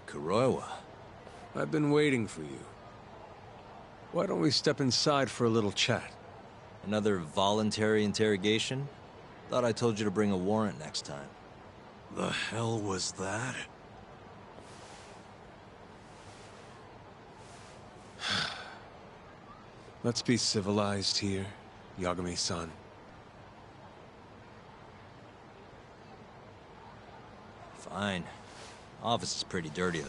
Kuroiwa. I've been waiting for you. Why don't we step inside for a little chat? Another voluntary interrogation? Thought I told you to bring a warrant next time. The hell was that? Let's be civilized here, Yagami-san. Fine. Office is pretty dirty, though.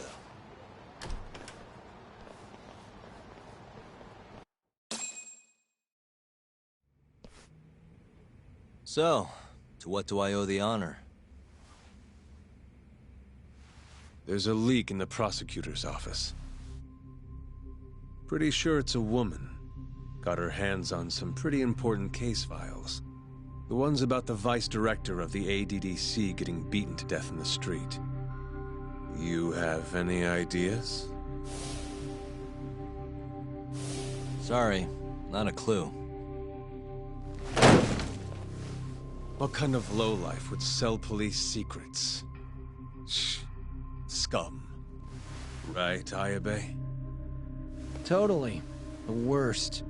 So, to what do I owe the honor? There's a leak in the prosecutor's office. Pretty sure it's a woman. Got her hands on some pretty important case files. The ones about the vice director of the ADDC getting beaten to death in the street. You have any ideas? Sorry, not a clue. What kind of lowlife would sell police secrets? Shh. Scum. Right, Ayabe? Totally. The worst.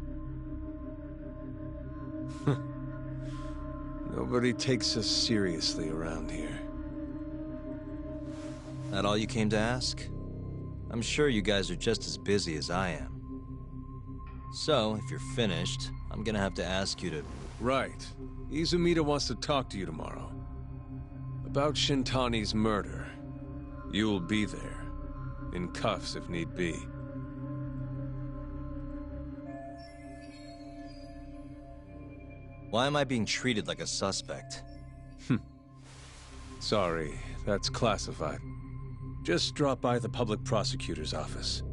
Nobody takes us seriously around here. That all you came to ask? I'm sure you guys are just as busy as I am. So, if you're finished, I'm gonna have to ask you to... Right. Izumida wants to talk to you tomorrow. About Shintani's murder. You'll be there. In cuffs if need be. Why am I being treated like a suspect? Sorry, that's classified. Just drop by the public prosecutor's office.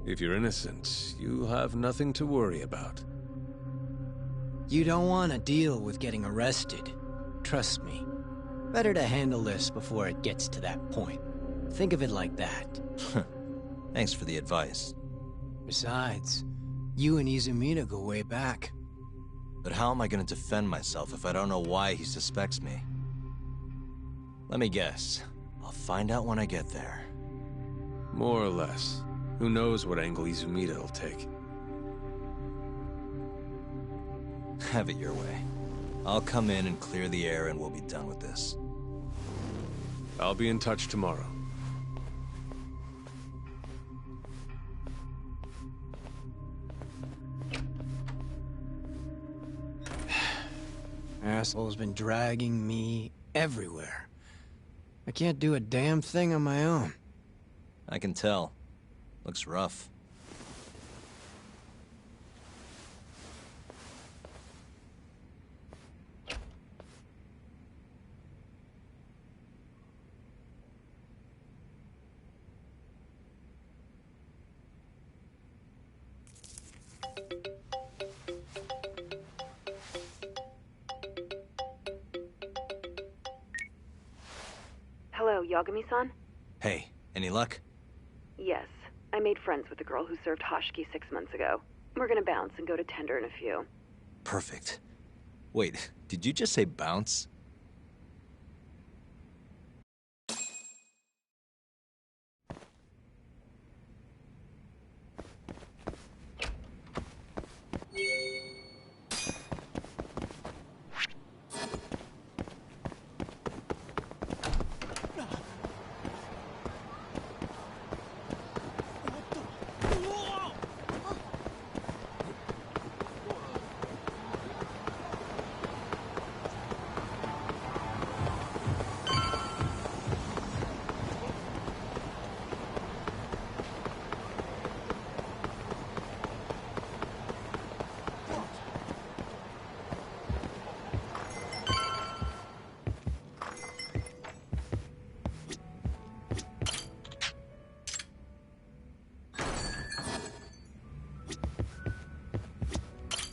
If you're innocent, you'll have nothing to worry about. You don't want to deal with getting arrested. Trust me. Better to handle this before it gets to that point. Think of it like that. Thanks for the advice. Besides, you and Izumida go way back. But how am I gonna defend myself if I don't know why he suspects me? Let me guess. I'll find out when I get there. More or less. Who knows what angle Izumida will take. Have it your way. I'll come in and clear the air and we'll be done with this. I'll be in touch tomorrow. Asshole's been dragging me everywhere. I can't do a damn thing on my own. I can tell. Looks rough. Hello, Yagami-san? Hey, any luck? Yes. I made friends with the girl who served Hoshiki 6 months ago. We're gonna bounce and go to Tender in a few. Perfect. Wait, did you just say bounce?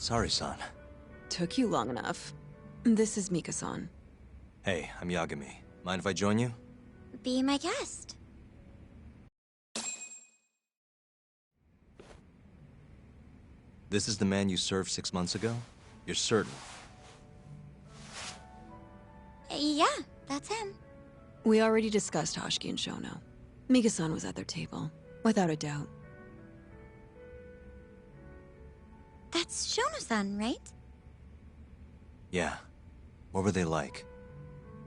Sorry, son. Took you long enough. This is Mika-san. Hey, I'm Yagami. Mind if I join you? Be my guest. This is the man you served 6 months ago? You're certain? Yeah, that's him. We already discussed Hoshiki and Shono. Mika-san was at their table, without a doubt. That's Shono-san, right? Yeah. What were they like?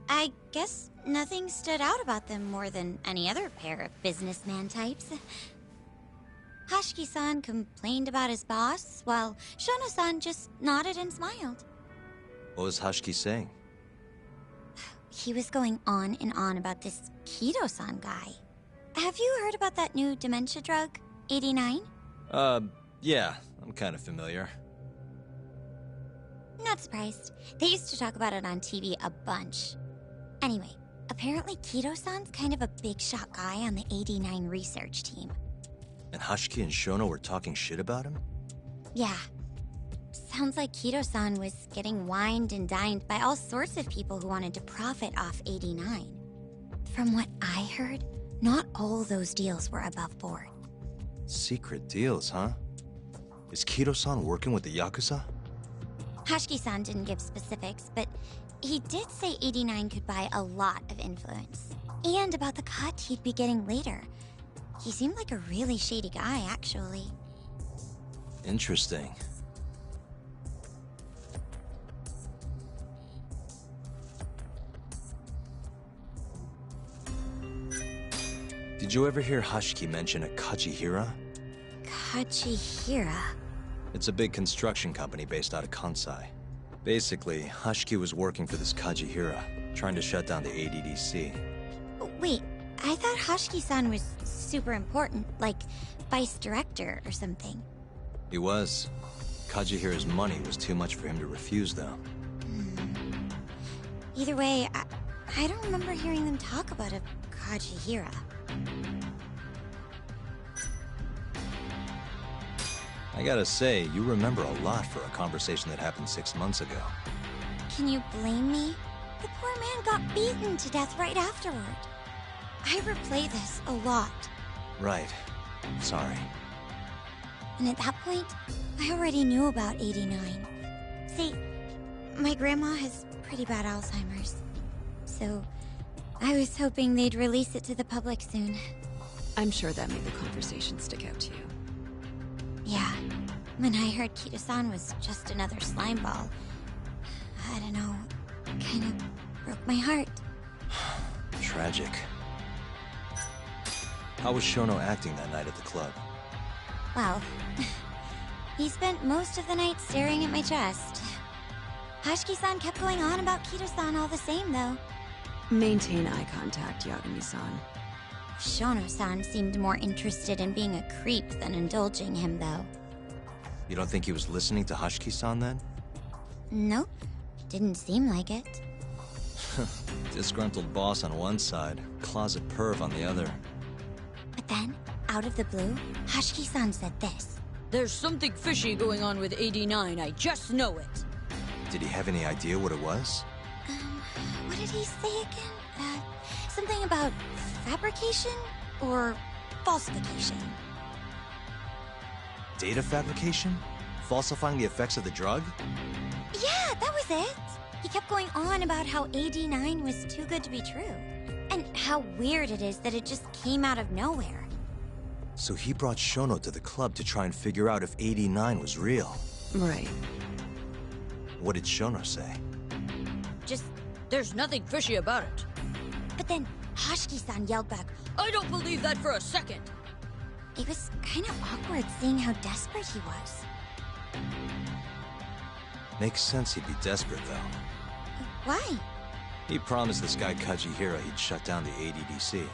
I guess nothing stood out about them more than any other pair of businessman types. Hashiki-san complained about his boss, while Shono-san just nodded and smiled. What was Hashiki saying? He was going on and on about this Kido-san guy. Have you heard about that new dementia drug, 89? Yeah, I'm kind of familiar. Not surprised. They used to talk about it on TV a bunch. Anyway, apparently Kido-san's kind of a big shot guy on the 89 research team. And Hashiki and Shono were talking shit about him? Yeah. Sounds like Kido-san was getting wined and dined by all sorts of people who wanted to profit off 89. From what I heard, not all those deals were above board. Secret deals, huh? Is Kido-san working with the Yakuza? Hashiki-san didn't give specifics, but he did say 89 could buy a lot of influence. And about the cut he'd be getting later. He seemed like a really shady guy, actually. Interesting. Did you ever hear Hashiki mention a Kajihira? Kajihira? It's a big construction company based out of Kansai. Basically, Hashiki was working for this Kajihira, trying to shut down the ADDC. Wait, I thought Hashiki-san was super important, like vice director or something. He was. Kajihira's money was too much for him to refuse, though. Either way, I don't remember hearing them talk about a Kajihira. I gotta say, you remember a lot for a conversation that happened 6 months ago. Can you blame me? The poor man got beaten to death right afterward. I replay this a lot. Right. Sorry. And at that point, I already knew about 89. See, my grandma has pretty bad Alzheimer's. So, I was hoping they'd release it to the public soon. I'm sure that made the conversation stick out to you. Yeah. When I heard Kido-san was just another slime ball, I don't know, kind of broke my heart. Tragic. How was Shono acting that night at the club? Well, he spent most of the night staring at my chest. Hashiki-san kept going on about Kido-san all the same, though. Maintain eye contact, Yagami-san. Shono-san seemed more interested in being a creep than indulging him, though. You don't think he was listening to Hashiki-san then? Nope. Didn't seem like it. Disgruntled boss on one side, closet perv on the other. But then, out of the blue, Hashiki-san said this. There's something fishy going on with 89, I just know it. Did he have any idea what it was? What did he say again? Something about fabrication or falsification? Data fabrication? Falsifying the effects of the drug? Yeah, that was it. He kept going on about how 89 was too good to be true. And how weird it is that it just came out of nowhere. So he brought Shono to the club to try and figure out if 89 was real. Right. What did Shono say? Just, there's nothing fishy about it. But then Hashiki-san yelled back, I don't believe that for a second. It was kind of awkward seeing how desperate he was. Makes sense he'd be desperate, though. Why? He promised this guy Kajihira he'd shut down the ADDC.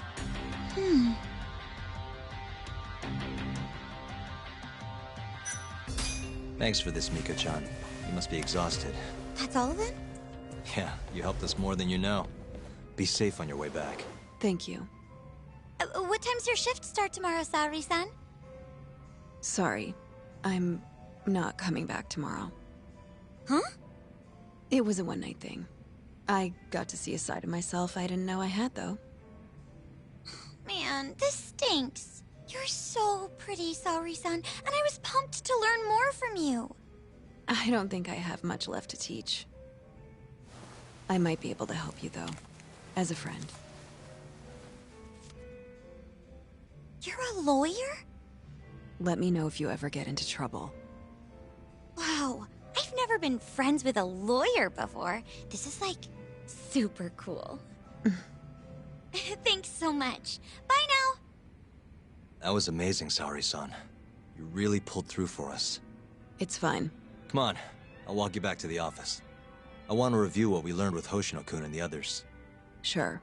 Thanks for this, Mika-chan. You must be exhausted. That's all then? Yeah, you helped us more than you know. Be safe on your way back. Thank you. What time's your shift start tomorrow, Saori-san? Sorry. I'm not coming back tomorrow. Huh? It was a one-night thing. I got to see a side of myself I didn't know I had, though. Man, this stinks. You're so pretty, Saori-san, and I was pumped to learn more from you. I don't think I have much left to teach. I might be able to help you, though. As a friend. You're a lawyer? Let me know if you ever get into trouble. Wow, I've never been friends with a lawyer before. This is like super cool. Thanks so much. Bye now. That was amazing, Saori-san. You really pulled through for us. It's fine. Come on, I'll walk you back to the office. I want to review what we learned with Hoshino-kun and the others. Sure.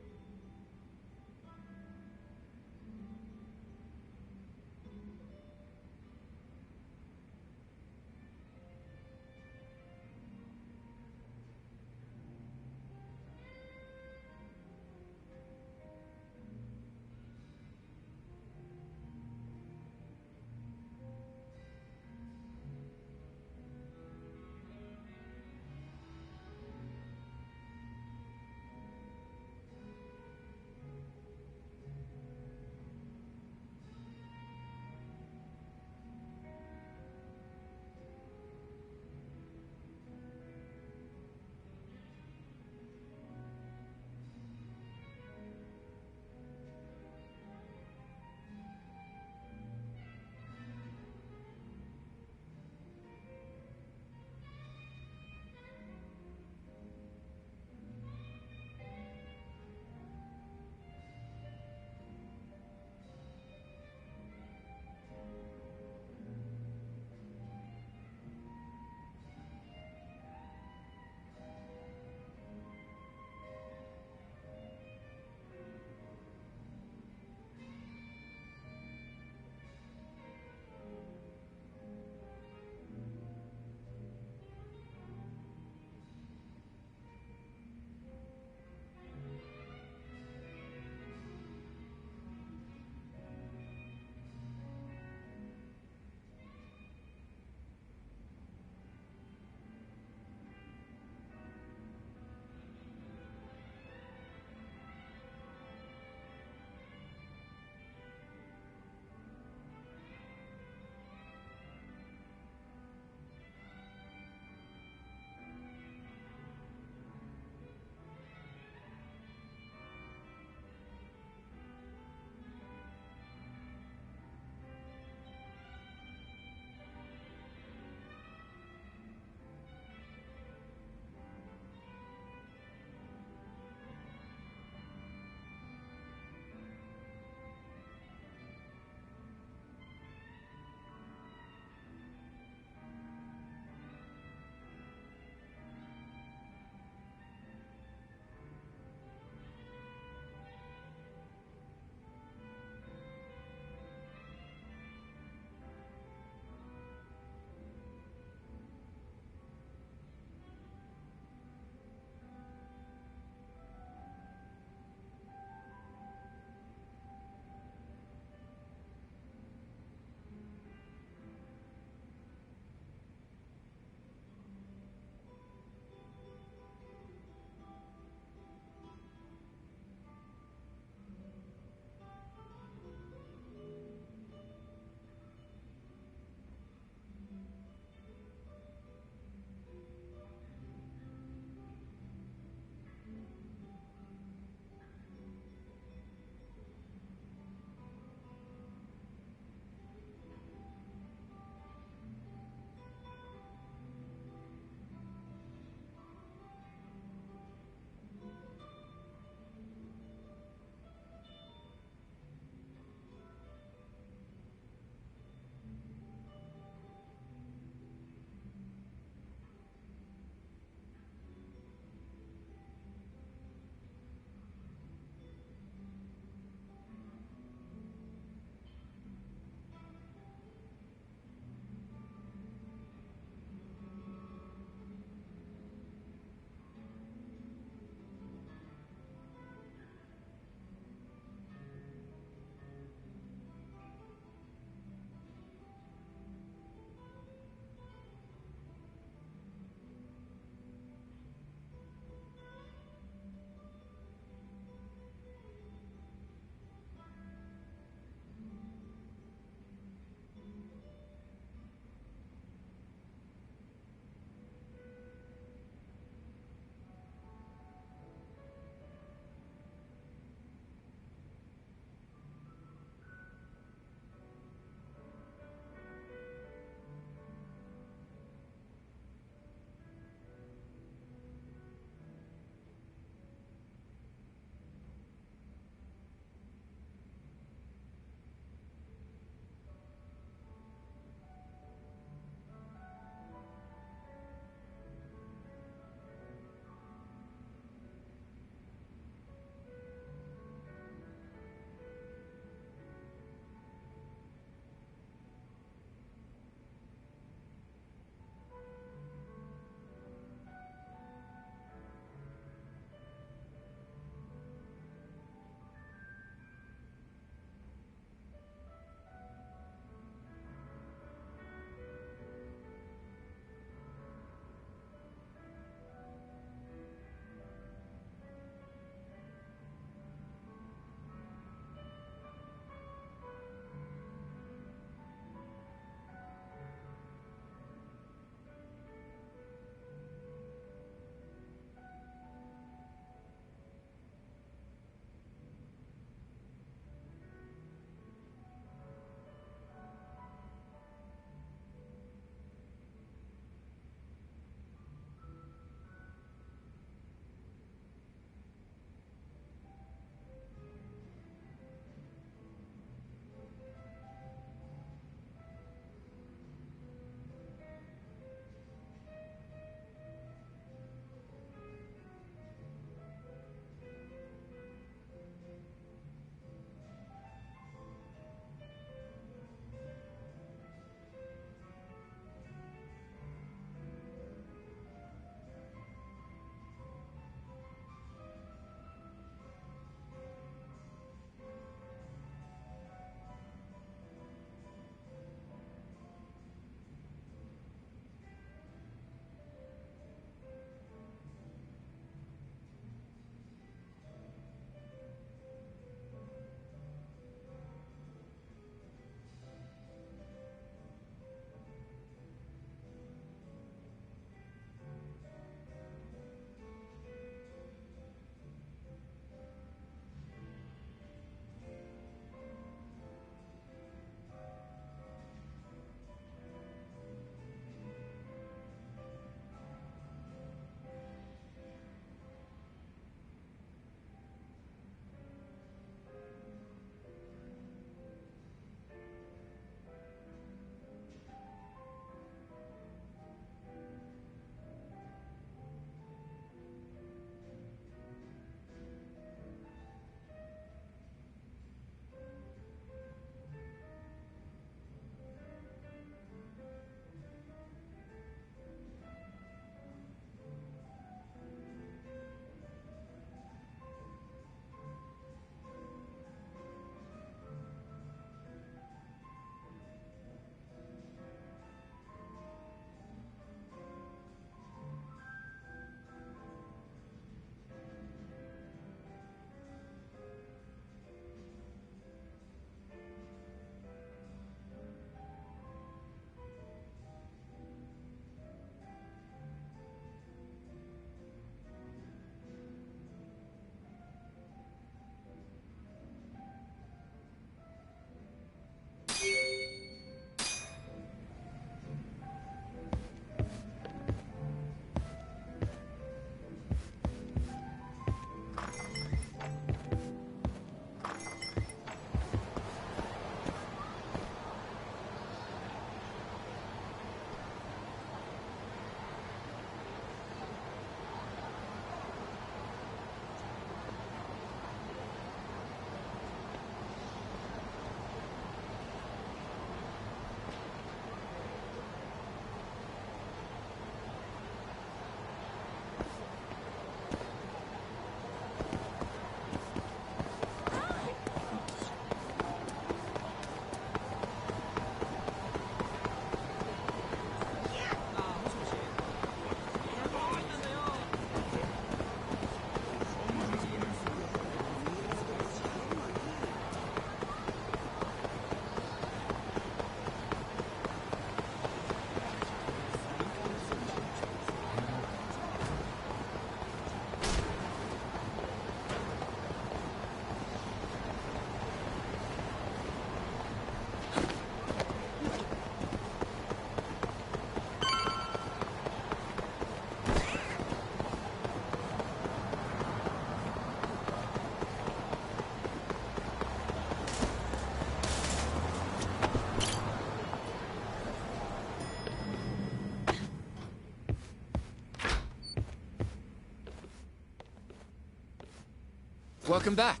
Welcome back.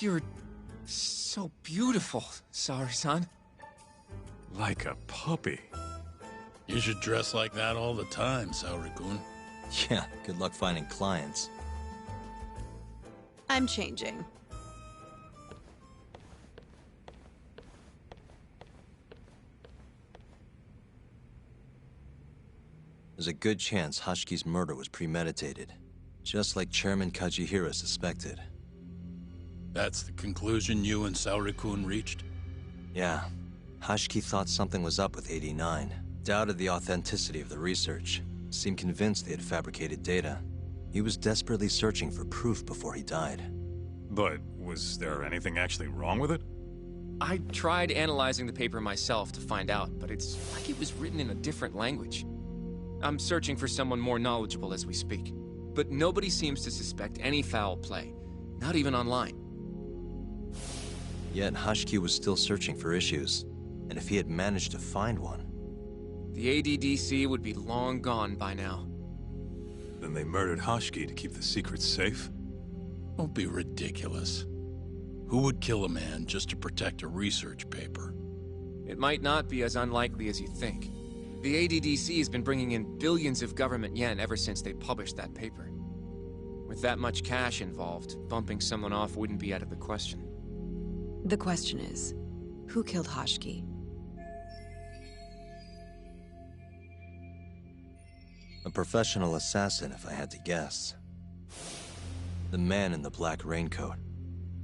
You're so beautiful, Saori-san. Like a puppy. You should dress like that all the time, Saori-kun. Yeah, good luck finding clients. I'm changing. There's a good chance Hashki's murder was premeditated, just like Chairman Kajihira suspected. That's the conclusion you and Saori-kun reached? Yeah. Hashki thought something was up with 89, doubted the authenticity of the research, seemed convinced they had fabricated data. He was desperately searching for proof before he died. But was there anything actually wrong with it? I tried analyzing the paper myself to find out, but it's like it was written in a different language. I'm searching for someone more knowledgeable as we speak, but nobody seems to suspect any foul play, not even online. Yet Hashki was still searching for issues, and if he had managed to find one... The ADDC would be long gone by now. Then they murdered Hashki to keep the secret safe? Don't be ridiculous. Who would kill a man just to protect a research paper? It might not be as unlikely as you think. The ADDC has been bringing in billions of government yen ever since they published that paper. With that much cash involved, bumping someone off wouldn't be out of the question. The question is, who killed Hashki? A professional assassin, if I had to guess. The man in the black raincoat.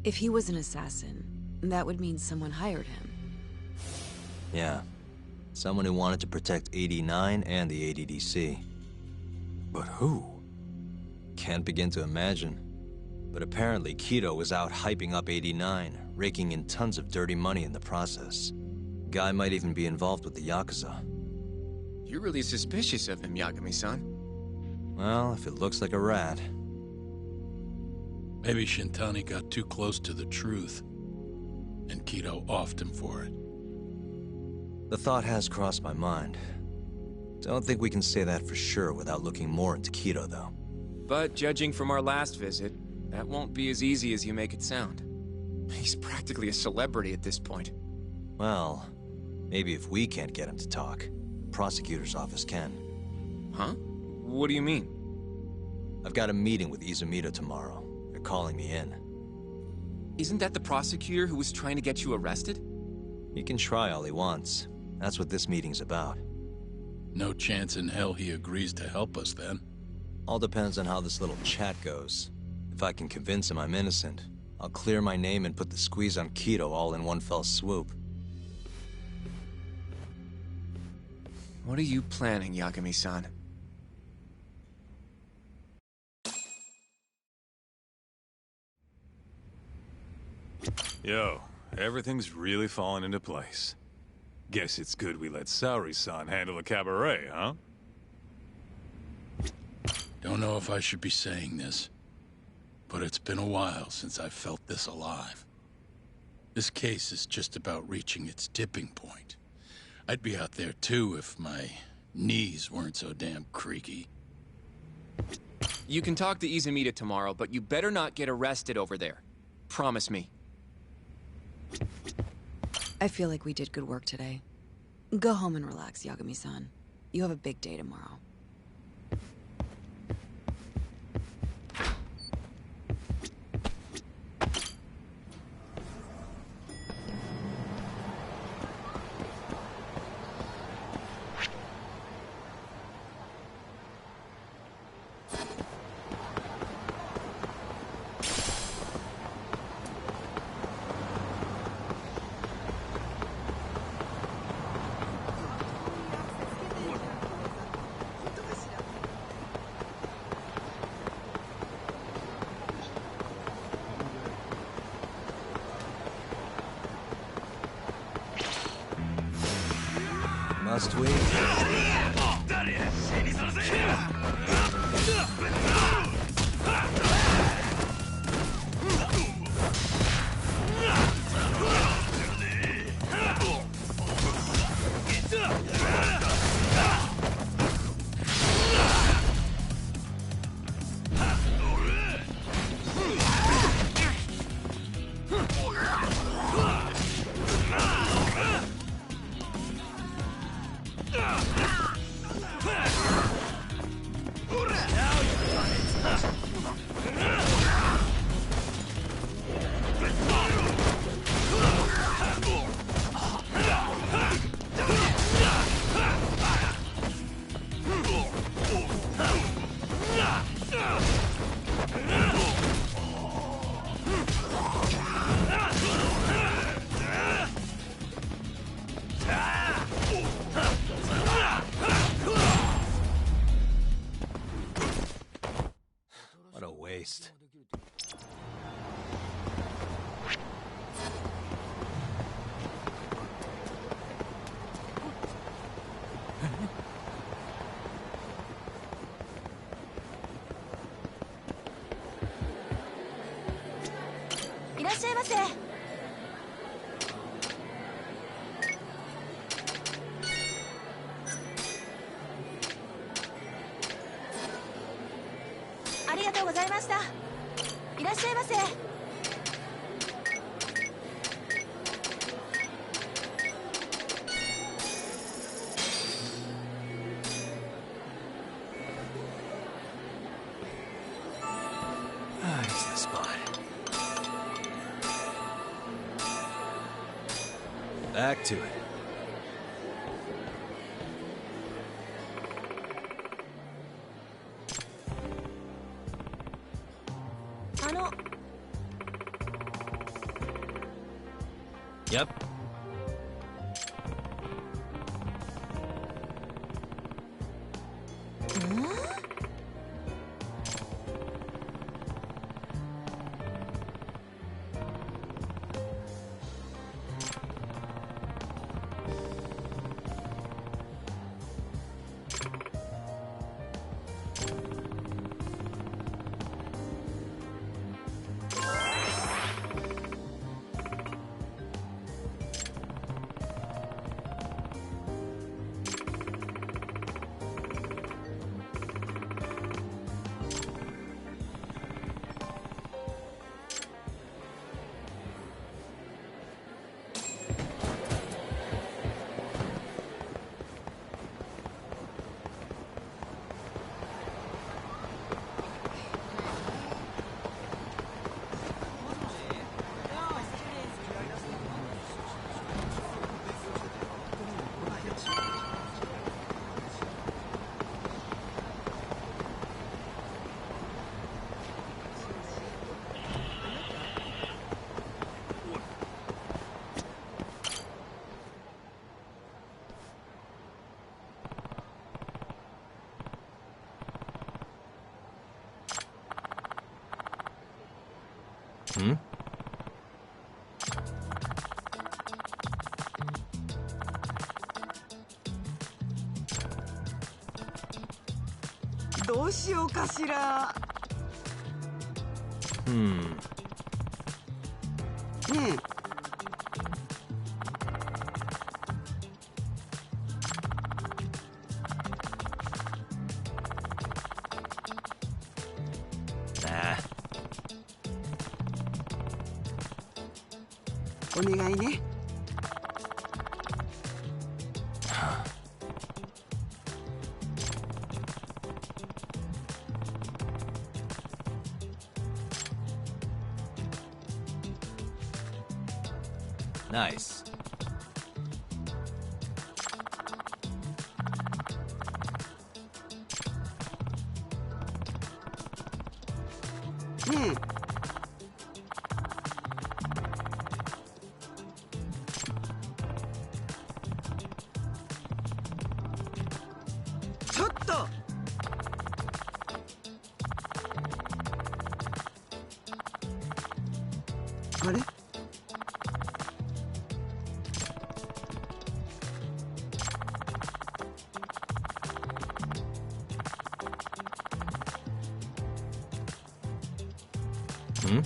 If he was an assassin, that would mean someone hired him. Yeah. Someone who wanted to protect 89 and the ADDC. But who? Can't begin to imagine. But apparently Kido was out hyping up 89, raking in tons of dirty money in the process. Guy might even be involved with the Yakuza. You're really suspicious of him, Yagami-san. Well, if it looks like a rat. Maybe Shintani got too close to the truth, and Kido offed him for it. The thought has crossed my mind. Don't think we can say that for sure without looking more into Kido, though. But judging from our last visit, that won't be as easy as you make it sound. He's practically a celebrity at this point. Well, maybe if we can't get him to talk, the prosecutor's office can. Huh? What do you mean? I've got a meeting with Izumito tomorrow. They're calling me in. Isn't that the prosecutor who was trying to get you arrested? He can try all he wants. That's what this meeting's about. No chance in hell he agrees to help us, then. All depends on how this little chat goes. If I can convince him I'm innocent, I'll clear my name and put the squeeze on Kido all in one fell swoop. What are you planning, Yagami-san? Yo, everything's really falling into place. Guess it's good we let Saori-san handle the cabaret, huh? Don't know if I should be saying this, but it's been a while since I felt this alive. This case is just about reaching its tipping point. I'd be out there too if my knees weren't so damn creaky. You can talk to Izumita tomorrow, but you better not get arrested over there. Promise me. I feel like we did good work today. Go home and relax, Yagami-san. You have a big day tomorrow. Must we? waste. It's the spot. Back to it. Yep. Hmm? どうしようかしら。Hmm. ね Nah. え、お願いね。 Nice. ね え、ちょっと。 あれ？ Hmm?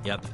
Yep.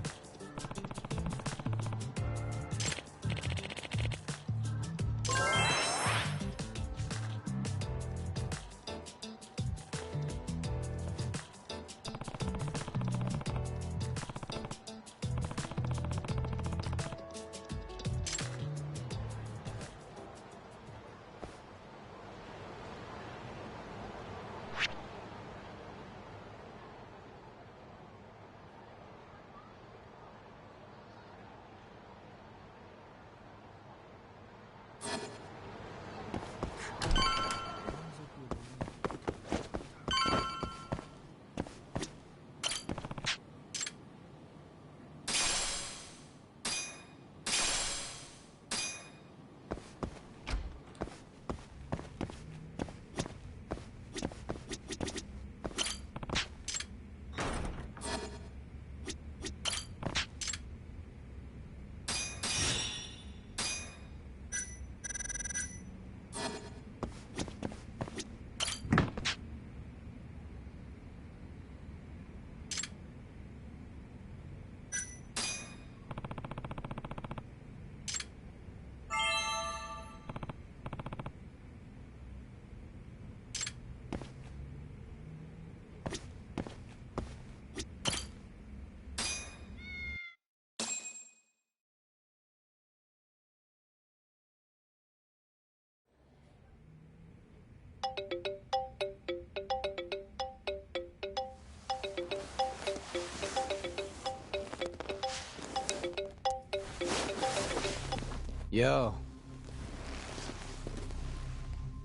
Yo.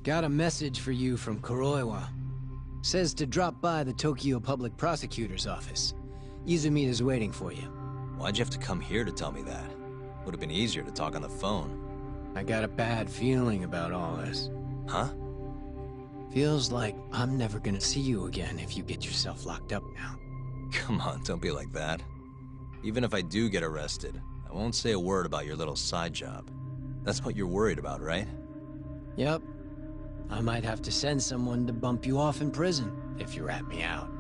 Got a message for you from Kuroiwa. Says to drop by the Tokyo Public Prosecutor's office. Izumida's waiting for you. Why'd you have to come here to tell me that? Would have been easier to talk on the phone. I got a bad feeling about all this. Huh? Feels like I'm never gonna see you again if you get yourself locked up now. Come on, don't be like that. Even if I do get arrested, I won't say a word about your little side job. That's what you're worried about, right? Yep. I might have to send someone to bump you off in prison if you rat me out.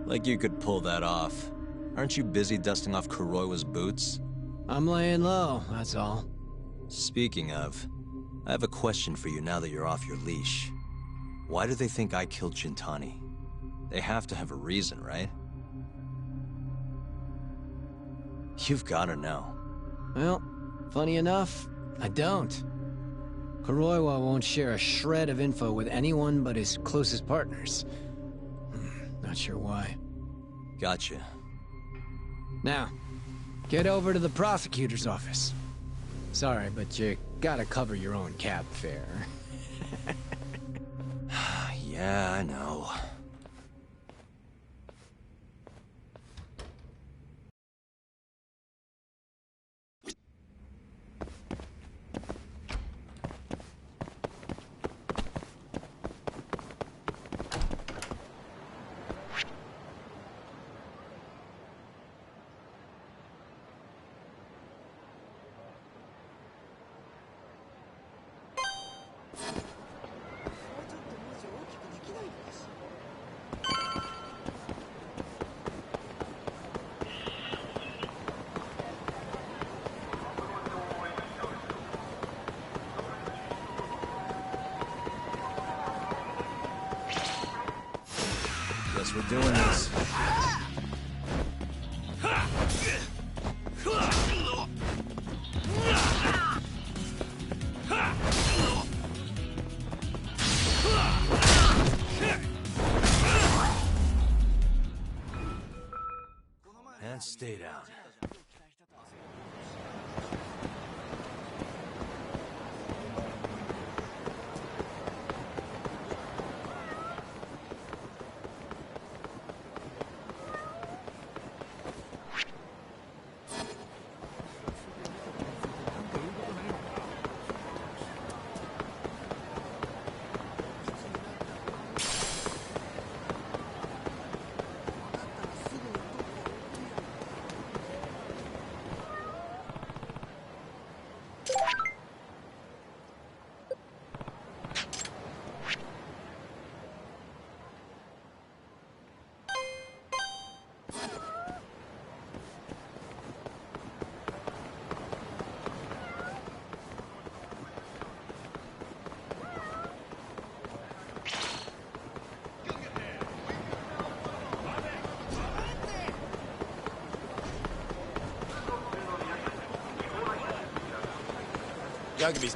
Like you could pull that off. Aren't you busy dusting off Kuroiwa's boots? I'm laying low, that's all. Speaking of, I have a question for you now that you're off your leash. Why do they think I killed Shintani? They have to have a reason, right? You've gotta know. Well, funny enough, I don't. Kuroiwa won't share a shred of info with anyone but his closest partners. Not sure why. Gotcha. Now, get over to the prosecutor's office. Sorry, but you gotta cover your own cab fare. Yeah, I know. Guess we're doing this. And stay down. Yagamis.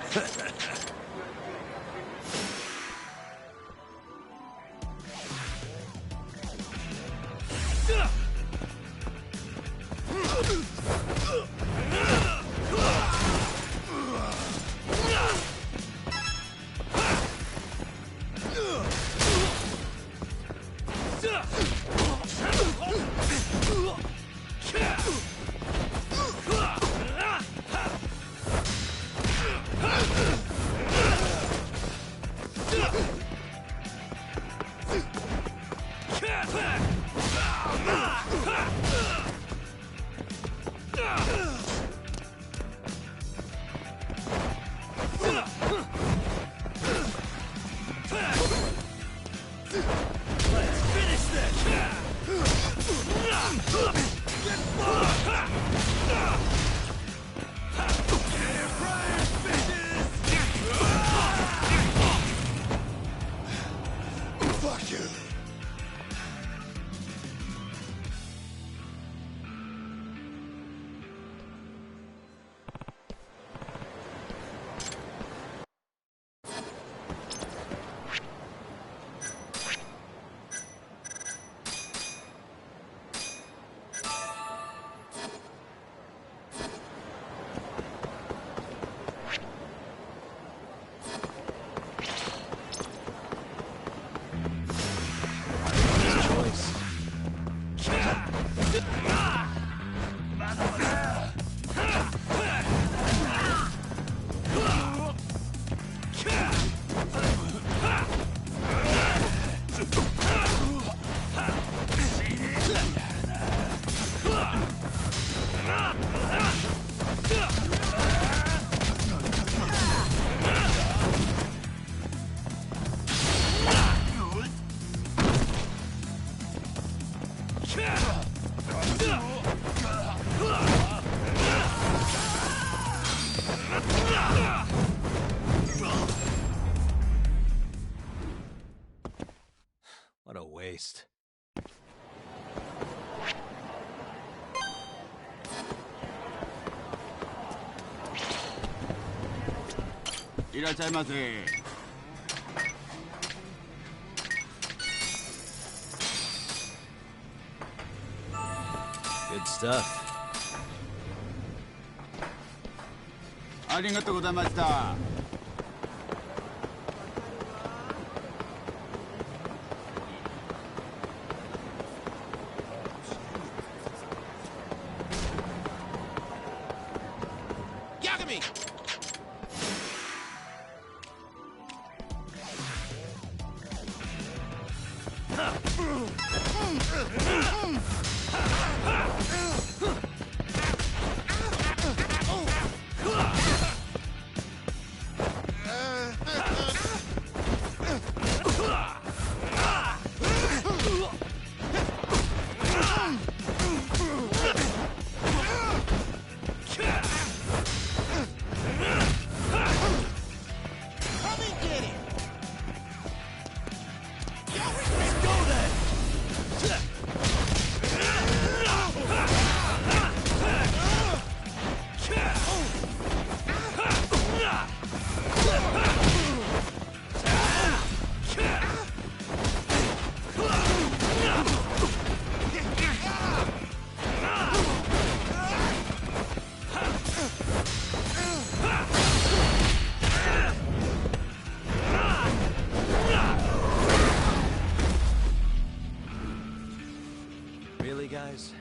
What a waste. Good stuff. ありがとうございました。Really, guys?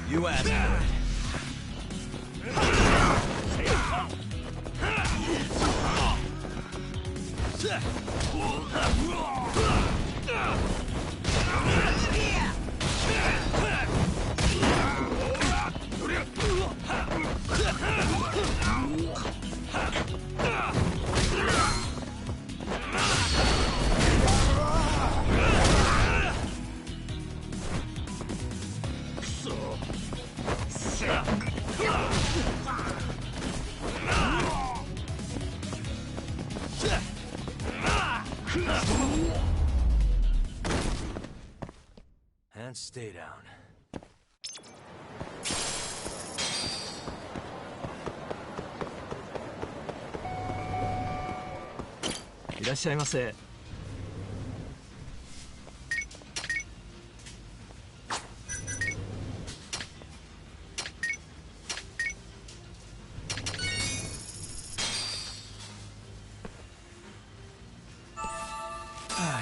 You asked for it. and stay down.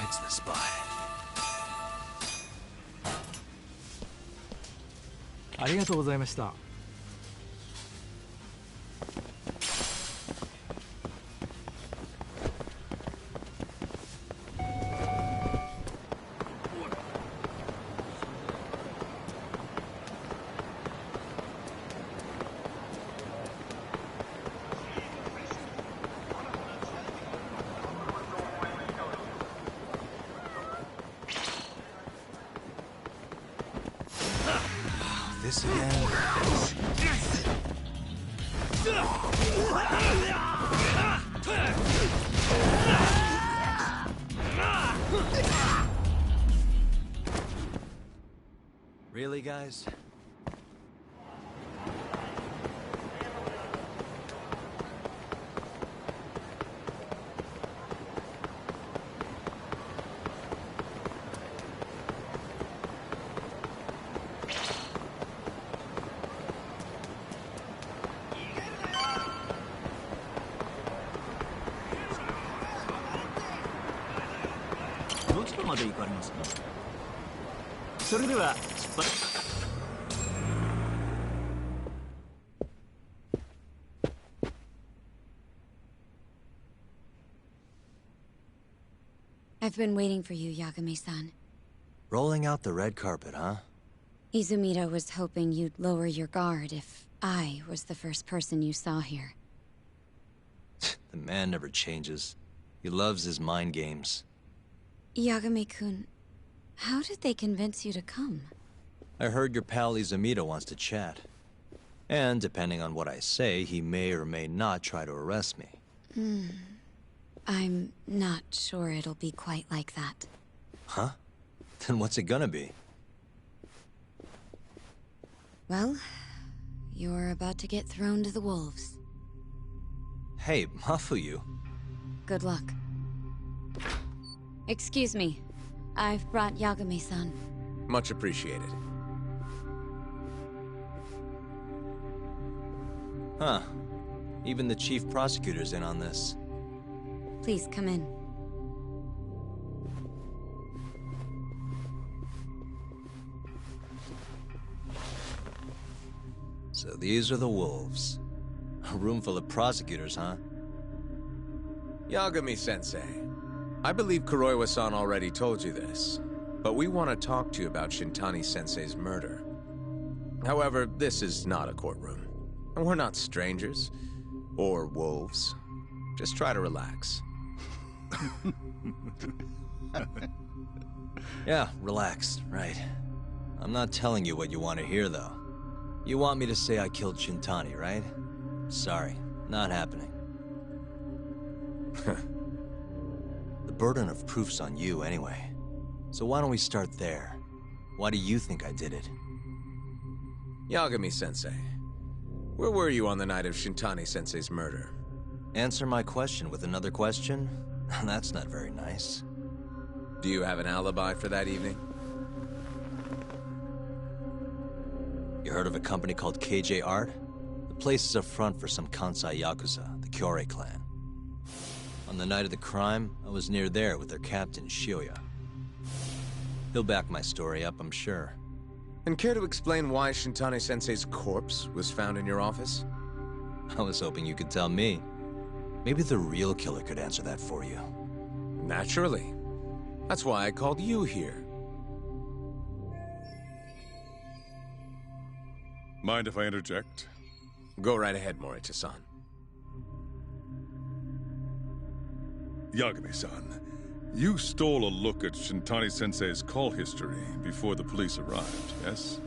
It's the spot. ありがとうございました。This again. Really, guys? I've been waiting for you, Yagami-san. Rolling out the red carpet, huh? Izumida was hoping you'd lower your guard if I was the first person you saw here. The man never changes. He loves his mind games. Yagami-kun, how did they convince you to come? I heard your pal Izumida wants to chat. And depending on what I say, he may or may not try to arrest me. I'm not sure it'll be quite like that. Huh? Then what's it gonna be? Well, you're about to get thrown to the wolves. Hey, Mafuyu. Good luck. Excuse me. I've brought Yagami-san. Much appreciated. Huh. Even the chief prosecutor's in on this. Please come in. So these are the wolves. A room full of prosecutors, huh? Yagami-sensei, I believe Kuroiwa-san already told you this, but we want to talk to you about Shintani-sensei's murder. However, this is not a courtroom, and we're not strangers, or wolves. Just try to relax. Yeah, relax, right. I'm not telling you what you want to hear, though. You want me to say I killed Shintani, right? Sorry, not happening. The burden of proof's on you, anyway. So why don't we start there? Why do you think I did it? Yagami-sensei, where were you on the night of Shintani-sensei's murder? Answer my question with another question? That's not very nice. Do you have an alibi for that evening? You heard of a company called KJ Art? The place is a front for some Kansai Yakuza, the Kyorei clan. On the night of the crime, I was near there with their captain, Shioya. He'll back my story up, I'm sure. And care to explain why Shintani-sensei's corpse was found in your office? I was hoping you could tell me. Maybe the real killer could answer that for you. Naturally. That's why I called you here. Mind if I interject? Go right ahead, Morita-san. Yagami-san, you stole a look at Shintani-sensei's call history before the police arrived, yes?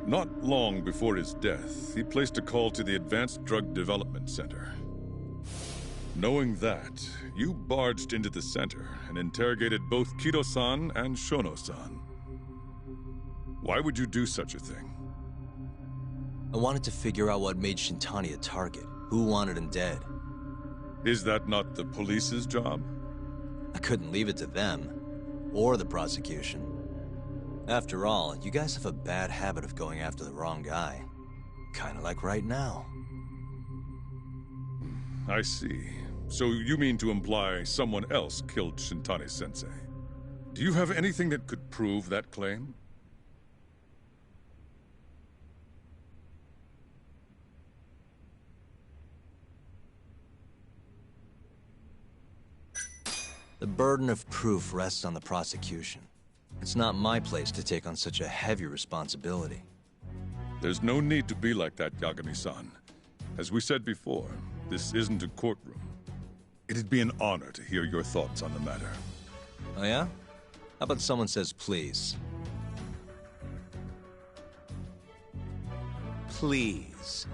Not long before his death, he placed a call to the Advanced Drug Development Center. Knowing that, you barged into the center and interrogated both Kido-san and Shono-san. Why would you do such a thing? I wanted to figure out what made Shintani a target, who wanted him dead. Is that not the police's job? I couldn't leave it to them, or the prosecution. After all, you guys have a bad habit of going after the wrong guy. Kinda like right now. I see. So you mean to imply someone else killed Shintani-sensei? Do you have anything that could prove that claim? The burden of proof rests on the prosecution. It's not my place to take on such a heavy responsibility. There's no need to be like that, Yagami-san. As we said before, this isn't a courtroom. It'd be an honor to hear your thoughts on the matter. Oh yeah? How about someone says please? Please.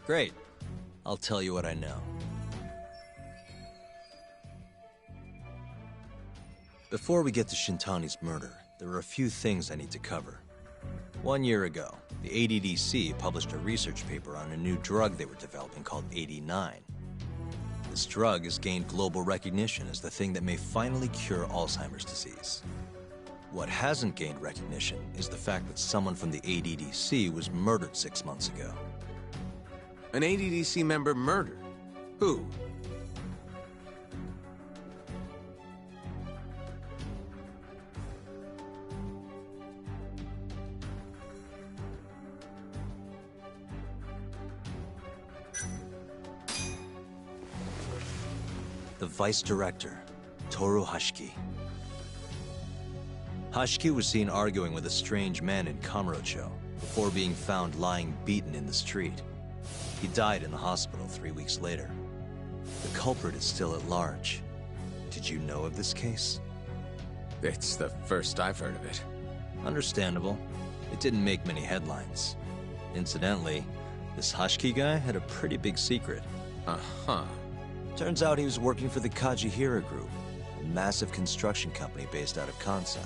Great. I'll tell you what I know. Before we get to Shintani's murder, there are a few things I need to cover. 1 year ago, the ADDC published a research paper on a new drug they were developing called 89. This drug has gained global recognition as the thing that may finally cure Alzheimer's disease. What hasn't gained recognition is the fact that someone from the ADDC was murdered 6 months ago. An ADDC member murdered? Who? The vice director, Toru Hashiki. Hashiki was seen arguing with a strange man in Kamurocho before being found lying beaten in the street. He died in the hospital 3 weeks later. The culprit is still at large. Did you know of this case? It's the first I've heard of it. Understandable. It didn't make many headlines. Incidentally, this Hashiki guy had a pretty big secret. Uh-huh. Turns out he was working for the Kajihira Group, a massive construction company based out of Kansai.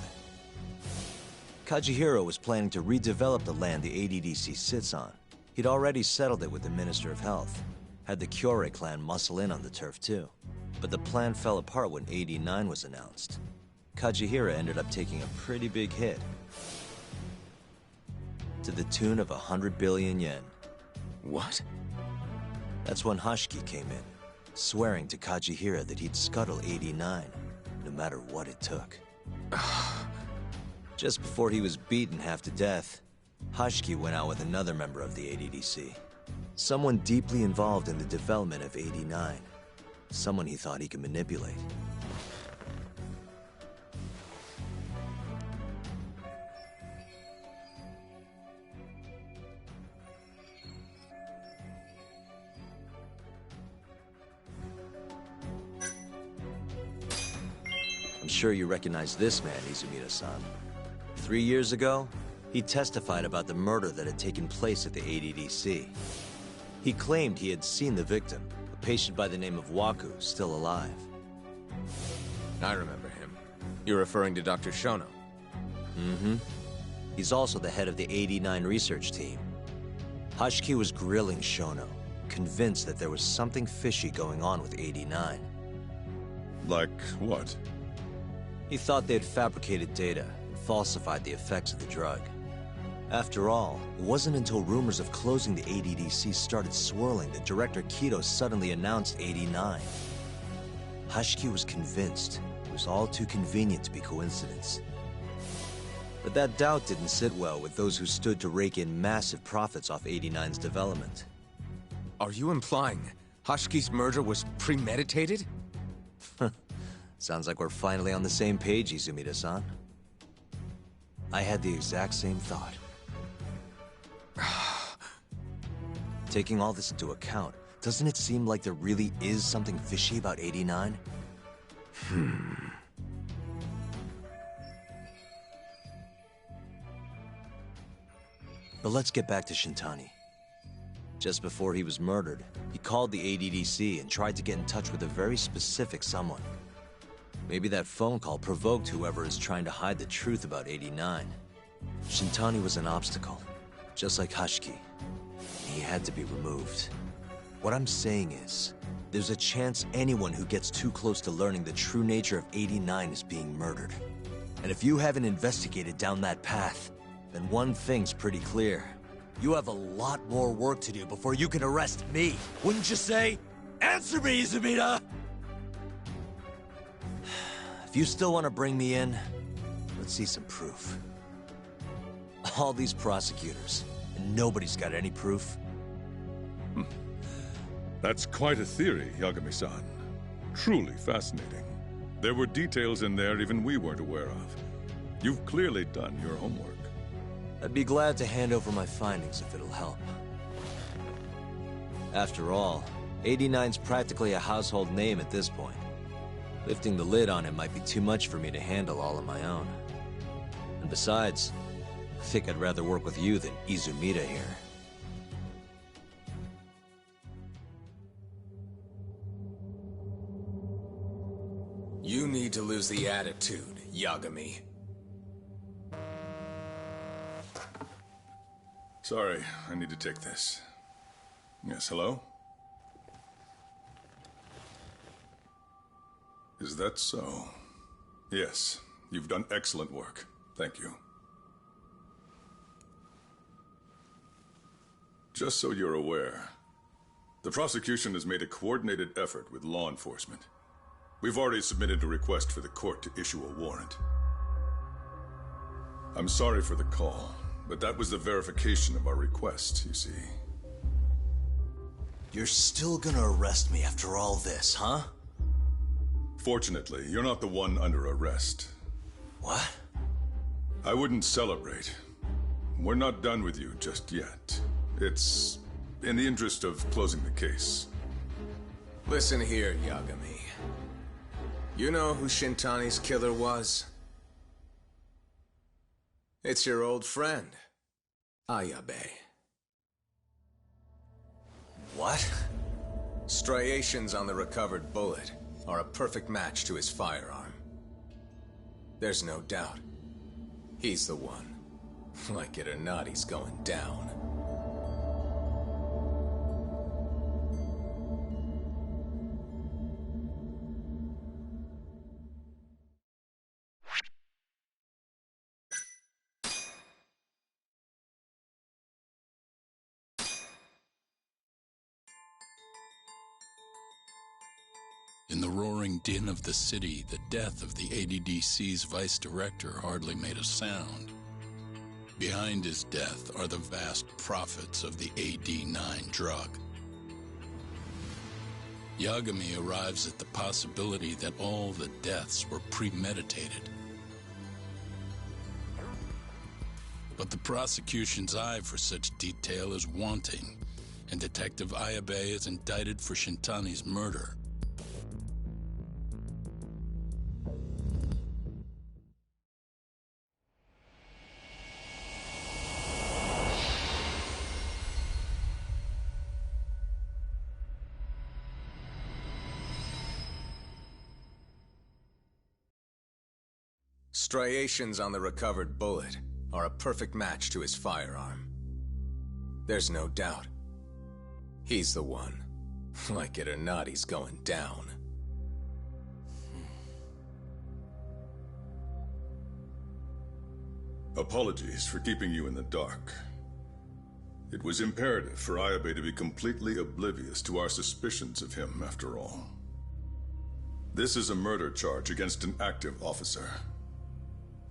Kajihira was planning to redevelop the land the ADDC sits on. He'd already settled it with the Minister of Health, had the Kyorei clan muscle in on the turf too. But the plan fell apart when 89 was announced. Kajihira ended up taking a pretty big hit, to the tune of 100 billion yen. What? That's when Hashiki came in, swearing to Kajihira that he'd scuttle 89, no matter what it took. Just before he was beaten half to death, Hashiki went out with another member of the ADDC. Someone deeply involved in the development of 89. Someone he thought he could manipulate. I'm sure you recognize this man, Izumida-san. 3 years ago, he testified about the murder that had taken place at the ADDC. He claimed he had seen the victim, a patient by the name of Waku, still alive. I remember him. You're referring to Dr. Shono? Mm-hmm. He's also the head of the 89 research team. Hashiki was grilling Shono, convinced that there was something fishy going on with 89. Like what? He thought they had fabricated data and falsified the effects of the drug. After all, it wasn't until rumors of closing the ADDC started swirling that Director Kido suddenly announced 89. Hashiki was convinced it was all too convenient to be coincidence. But that doubt didn't sit well with those who stood to rake in massive profits off 89's development. Are you implying Hashiki's murder was premeditated? Sounds like we're finally on the same page, Izumida-san. I had the exact same thought. Taking all this into account, doesn't it seem like there really is something fishy about 89? But let's get back to Shintani. Just before he was murdered, he called the ADDC and tried to get in touch with a very specific someone. Maybe that phone call provoked whoever is trying to hide the truth about 89. Shintani was an obstacle, just like Hashiki. He had to be removed. What I'm saying is, there's a chance anyone who gets too close to learning the true nature of 89 is being murdered. And if you haven't investigated down that path, then one thing's pretty clear. You have a lot more work to do before you can arrest me, wouldn't you say? Answer me, Izumida! If you still want to bring me in, let's see some proof. All these prosecutors, and nobody's got any proof. That's quite a theory, Yagami-san. Truly fascinating. There were details in there even we weren't aware of. You've clearly done your homework. I'd be glad to hand over my findings if it'll help. After all, 89's practically a household name at this point. Lifting the lid on him might be too much for me to handle all on my own. And besides, I think I'd rather work with you than Izumida here. You need to lose the attitude, Yagami. Sorry, I need to take this. Yes, hello? Is that so? Yes, you've done excellent work. Thank you. Just so you're aware, the prosecution has made a coordinated effort with law enforcement. We've already submitted a request for the court to issue a warrant. I'm sorry for the call, but that was the verification of our request, you see. You're still gonna arrest me after all this, huh? Fortunately, you're not the one under arrest. What? I wouldn't celebrate. We're not done with you just yet. It's in the interest of closing the case. Listen here, Yagami. You know who Shintani's killer was? It's your old friend, Ayabe. What? Striations on the recovered bullet are a perfect match to his firearm. There's no doubt. He's the one. Like it or not, he's going down. In the roaring din of the city, the death of the ADDC's vice director hardly made a sound. Behind his death are the vast profits of the AD9 drug. Yagami arrives at the possibility that all the deaths were premeditated. But the prosecution's eye for such detail is wanting, and Detective Ayabe is indicted for Shintani's murder. Striations on the recovered bullet are a perfect match to his firearm. There's no doubt. He's the one. Like it or not, he's going down. Apologies for keeping you in the dark. It was imperative for Ayabe to be completely oblivious to our suspicions of him, after all. This is a murder charge against an active officer.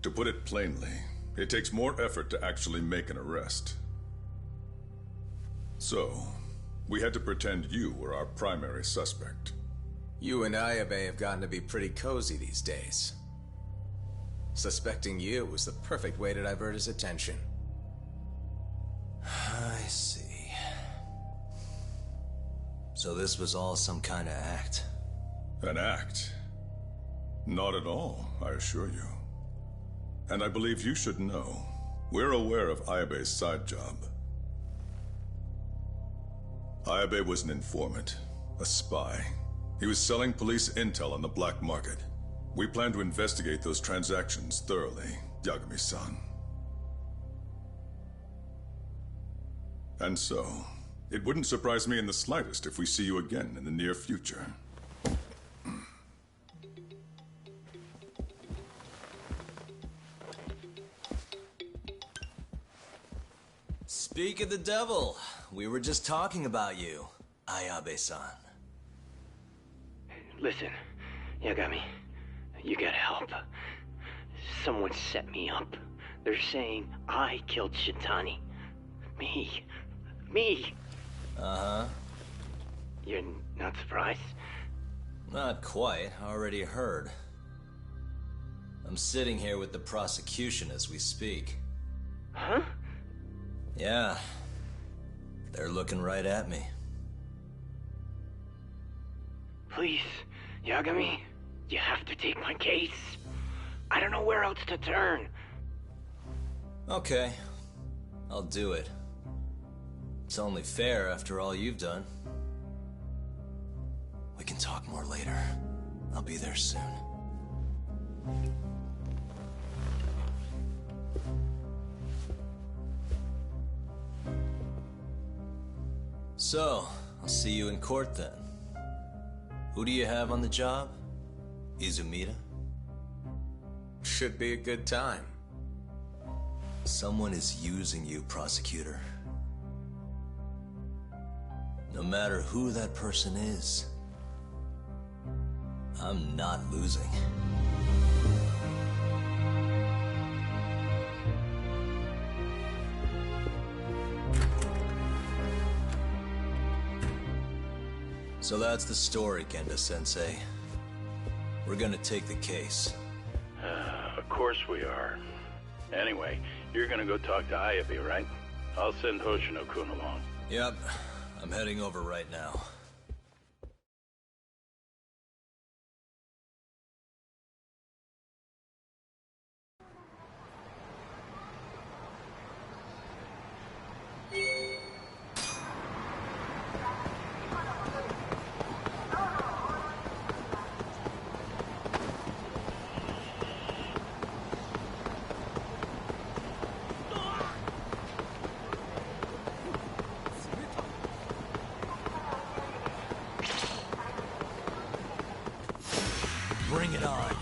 To put it plainly, it takes more effort to actually make an arrest. So, we had to pretend you were our primary suspect. You and Ayabe have gotten to be pretty cozy these days. Suspecting you was the perfect way to divert his attention. I see. So this was all some kind of act? An act? Not at all, I assure you. And I believe you should know, we're aware of Ayabe's side job. Ayabe was an informant, a spy. He was selling police intel on the black market. We plan to investigate those transactions thoroughly, Yagami-san. And so, it wouldn't surprise me in the slightest if we see you again in the near future. Speak of the devil, we were just talking about you, Ayabe-san. Listen, Yagami, you gotta help. Someone set me up. They're saying I killed Shintani. Me. Uh-huh. You're not surprised? Not quite. Already heard. I'm sitting here with the prosecution as we speak. Huh? Yeah. They're looking right at me. Please, Yagami, you have to take my case. I don't know where else to turn. Okay. I'll do it. It's only fair after all you've done. We can talk more later. I'll be there soon. So, I'll see you in court then. Who do you have on the job? Izumida? Should be a good time. Someone is using you, prosecutor. No matter who that person is, I'm not losing. So that's the story, Kenda-sensei. We're gonna take the case. Of course we are. Anyway, you're gonna go talk to Ayabe, right? I'll send Hoshino-kun along. Yep, I'm heading over right now. Bring it on.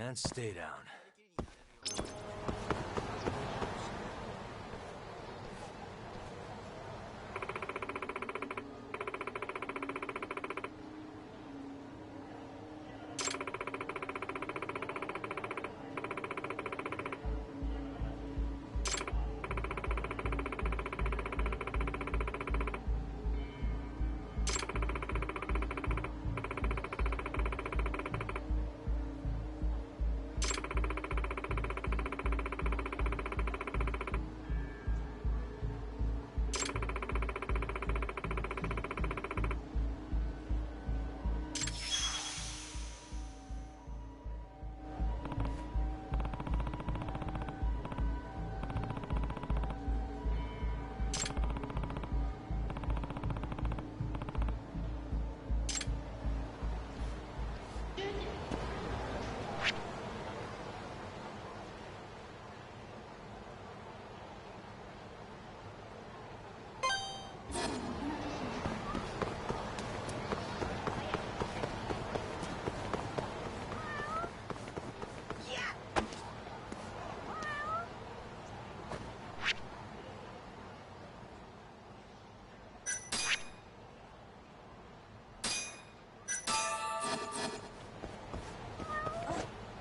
And stay down.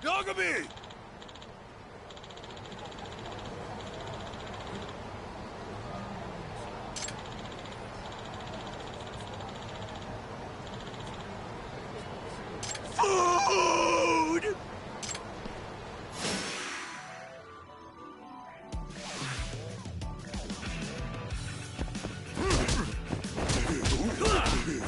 Yagami! Food! Let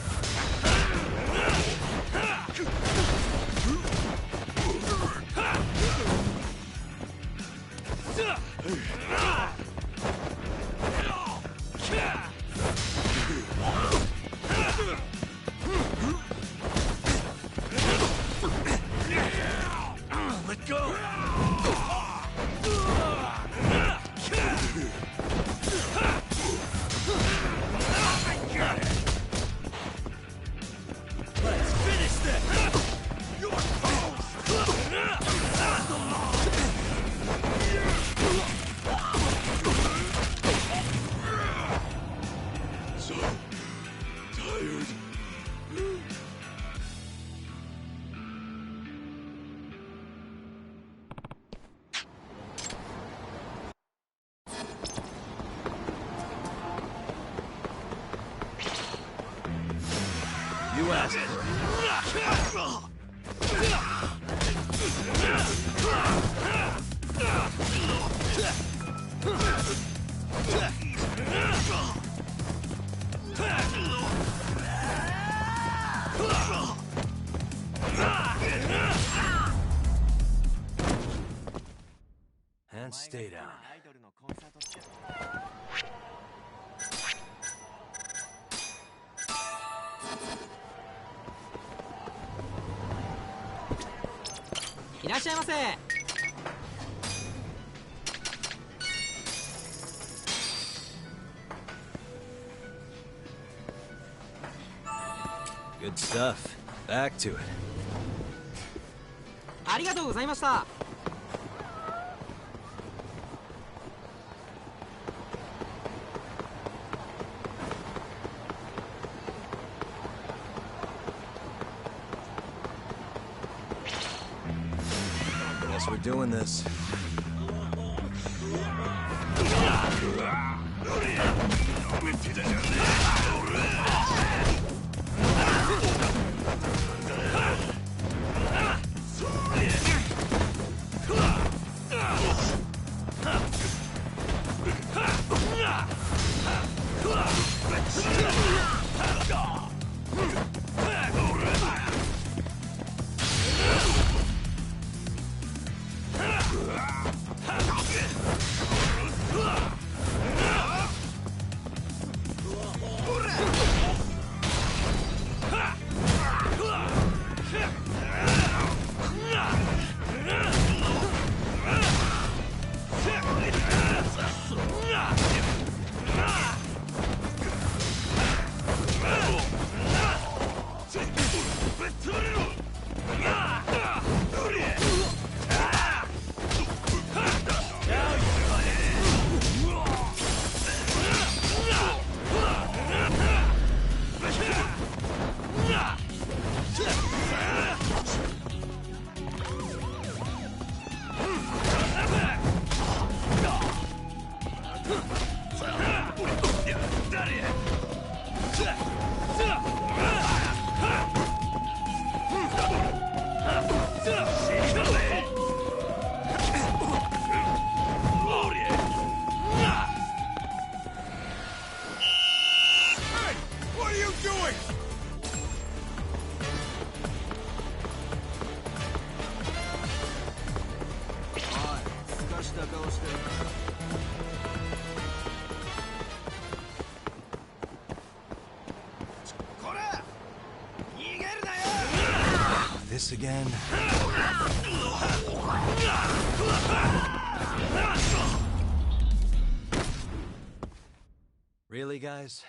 go! Let's finish this! Your pose! So tired. You asked. And stay down. いらっしゃいませ。Good stuff. Back to it. ありがとうございました。Guess we're doing this. This again? Really, guys?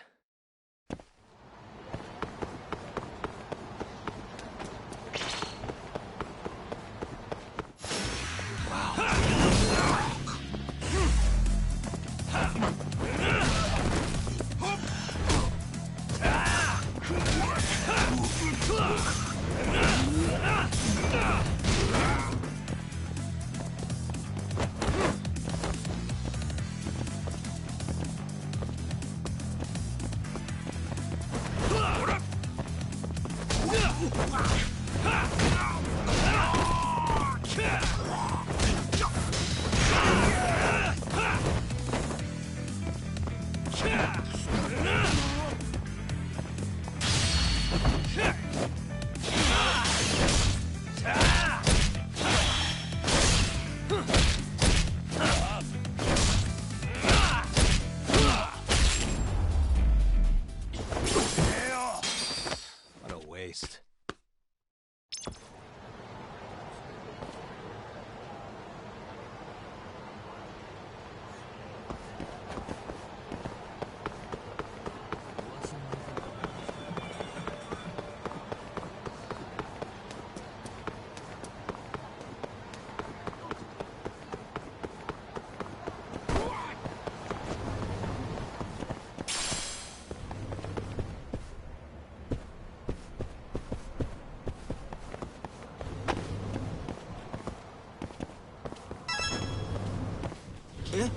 れ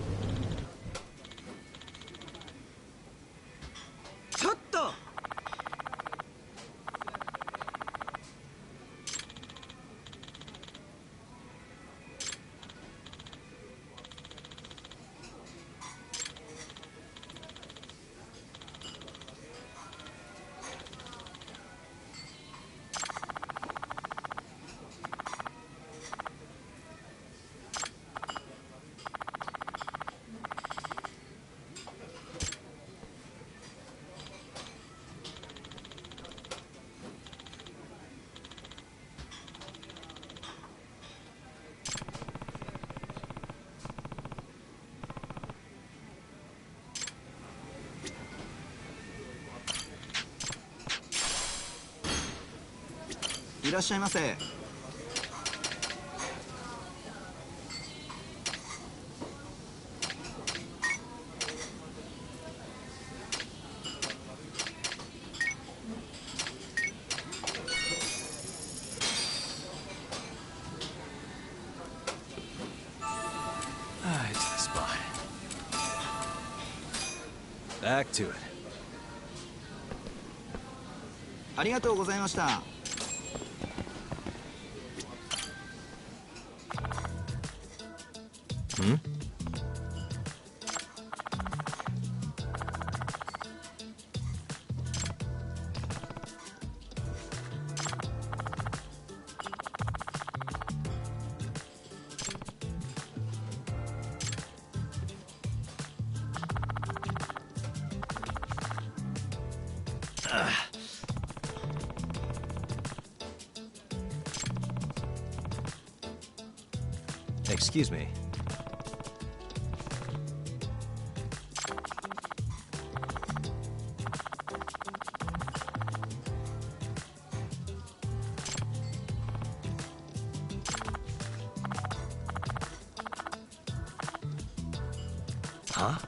ちょっといらっしゃいませ。It's the spot. Back to it. ありがとうございました。Hmm? Excuse me. Huh?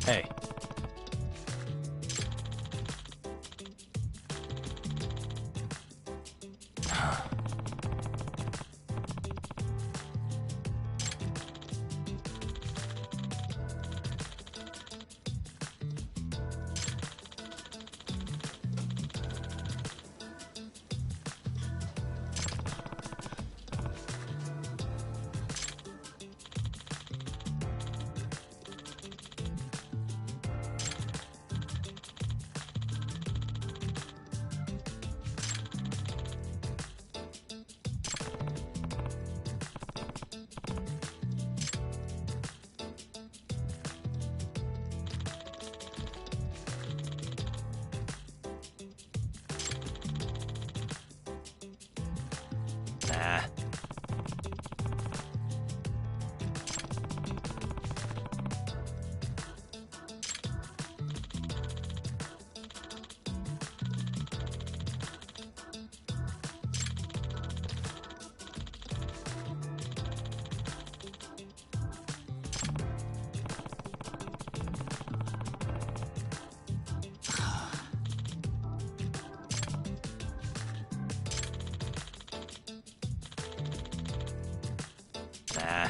Hey. Nah. Nah.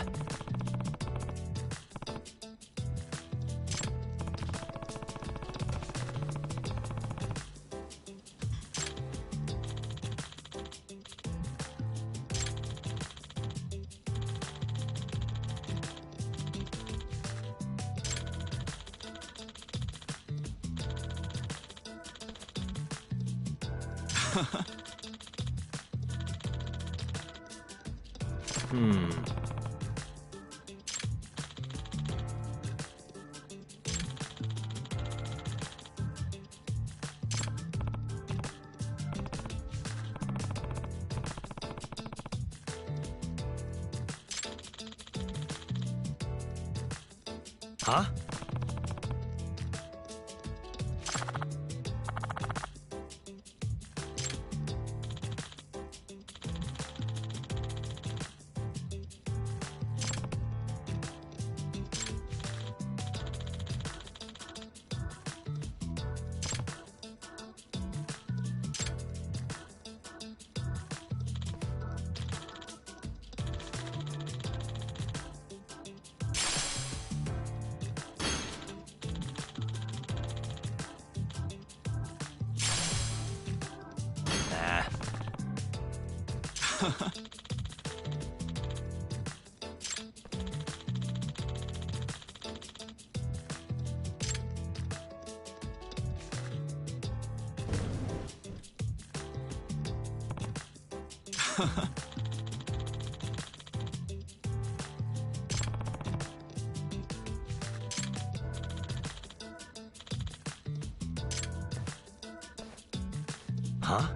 Huh? Huh? Huh?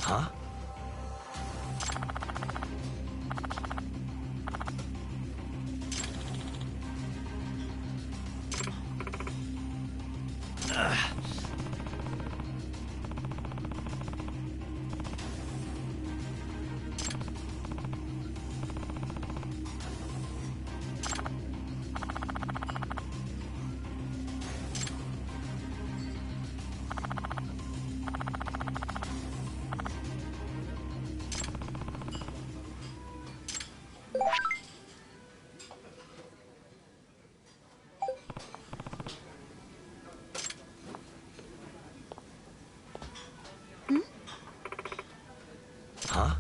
Huh? Huh?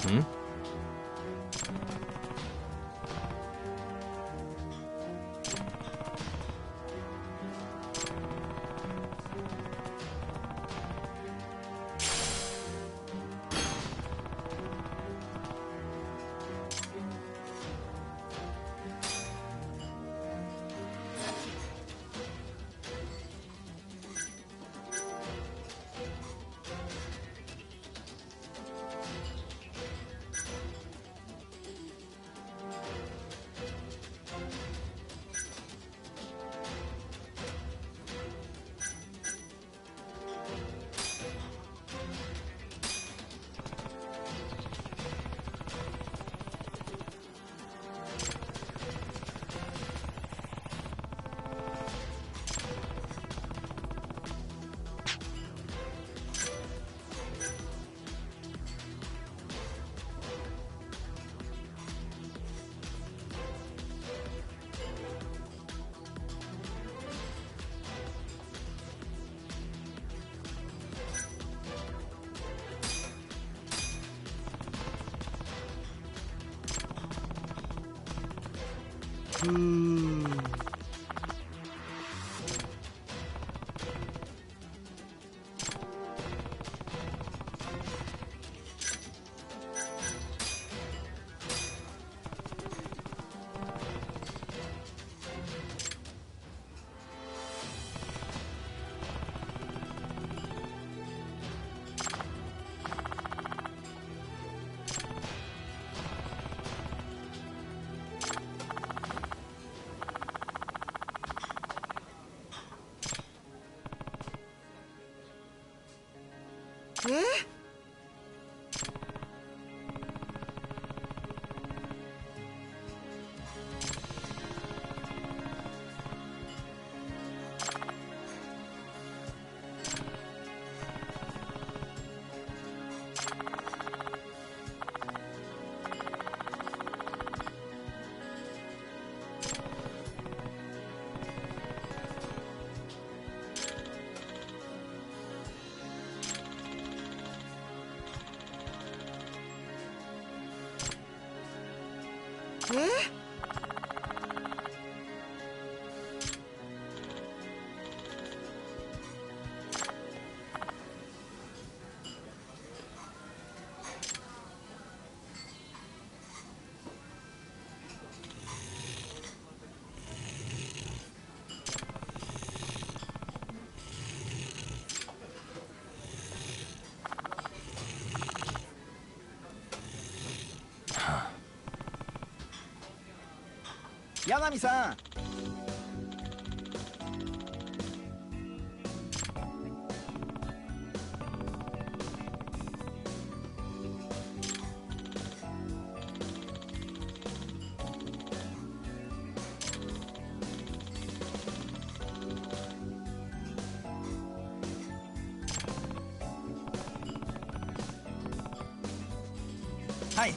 Hmm? Yanami さん。はい。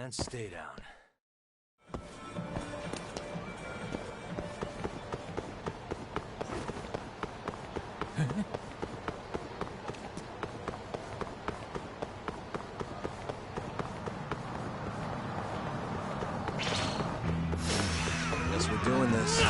And stay down. Guess we're doing this.